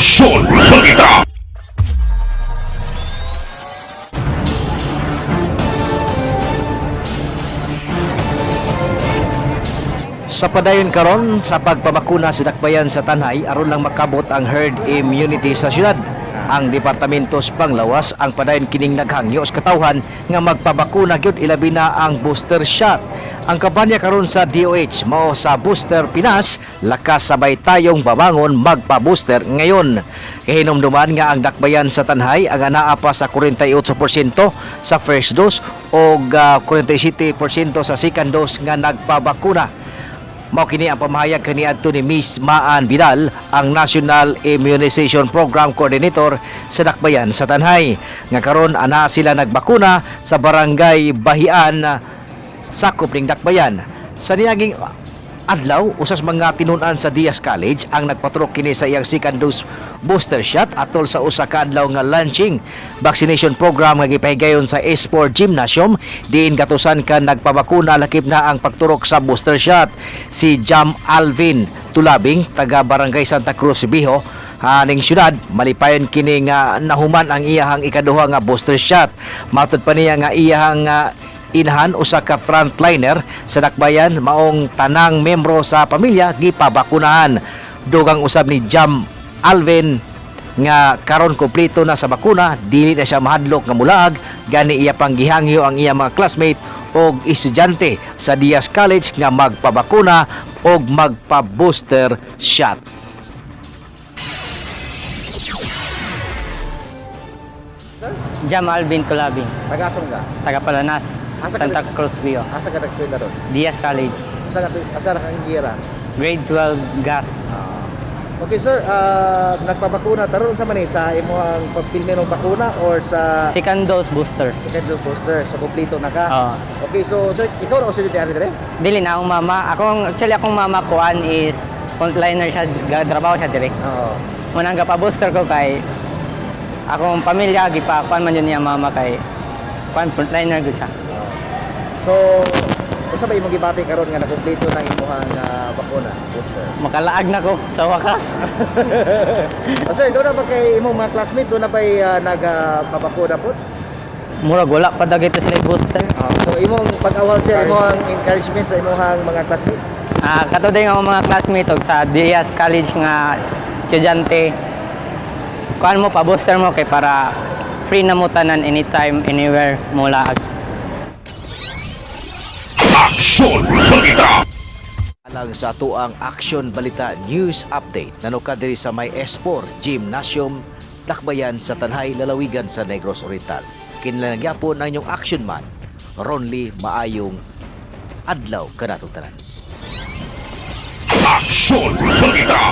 Aksyon Balita! Sa padayon karon sa pagpabakuna sa dakbayan sa Tanay aron lang makabot ang herd immunity sa syudad. Ang Departamento sa Panglawas ang padayon kining naghangyo sa katawhan nga magpabakuna gyud ilabi na ang booster shot. Ang kampanya karon sa DOH mao sa Booster Pinas, lakas sabay tayong babangon magpa-booster ngayon. Kahinumduman nga ang dakbayan sa Tanhay ang anaa pa sa 48% sa first dose o 47% sa second dose nga nagpabakuna. Mao kini ang pamahayag kaniadto ni Miss Maan Vidal, ang National Immunization Program Coordinator sa dakbayan sa Tanhay. Nga karon ana sila nagbakuna sa barangay Bahian, sakop ning dakbayan. Sa niaging adlaw, usas mga tinunan sa Diaz College ang nagpatrok kini sa iyang second dose booster shot atol sa usa ka adlaw nga launching vaccination program nga gipahigayon sa Esport Gymnasium. Diin katusan ka nagpabakuna lakip na ang pagturok sa booster shot. Si Jam Alvin Tulabing, taga Barangay Santa Cruz, Biho, haning syudad, malipayon kini nga nahuman ang iyahang ikaduha nga booster shot. Matud pa niya nga iyahang inahan usa ka frontliner sa dakbayan maong tanang membro sa pamilya gipabakunahan. Dugang usab ni Jam Alvin nga karon kompleto na sa bakuna, dili na siya mahadlok nga mulaag, gani iya pang gihangyo ang iya mga classmate og estudyante sa Diaz College nga magpabakuna og magpa-booster shot. Jam Alvin Tulabing, Taga-asam ka? taga Palanas, Asa ka Santa Cruz, Bio. Asa ka nag-eskwela ron? Diaz College, Asa kang gira? grade 12 gas. Okay sir, nagpabakuna taron sa Manisa imong pagpilmi ng bakuna or sa Second dose booster. second dose booster so kompleto na ka? Oo. Okay, so sir, ikaw na usilid ari dire? Dili na akong mama. Akong mama kuan is frontliner siya, trabaho siya direct. Oo. Munang pa-booster ko kay akong pamilya gipakuan man yun niya mama kay kuan frontliner gud siya. So, usa ba imong gibati karon nga nakompleto na imong bakuna booster? Makalaag na ko sa wakas. Sir, doon na ba kay imong mga classmate doon na ba nagpabakuna po? Murag wala pa dagito sila booster. So imong pag-awal sir, imong encouragement sa imong mga classmate? Katuday nga mga classmate og sa Diaz College nga estudyante, kuan mo pa booster mo kay para free na mo tanan anytime anywhere mo laag. Aksyon Balita! Alang sa tuang Aksyon Balita News Update, nanuka diri sa may Esport Gymnasium, dakbayan sa Tanhay, lalawigan sa Negros Oriental. Kinalagyapon ang inyong action man, Ronly Maayong adlaw kanatong tanan. Aksyon Balita!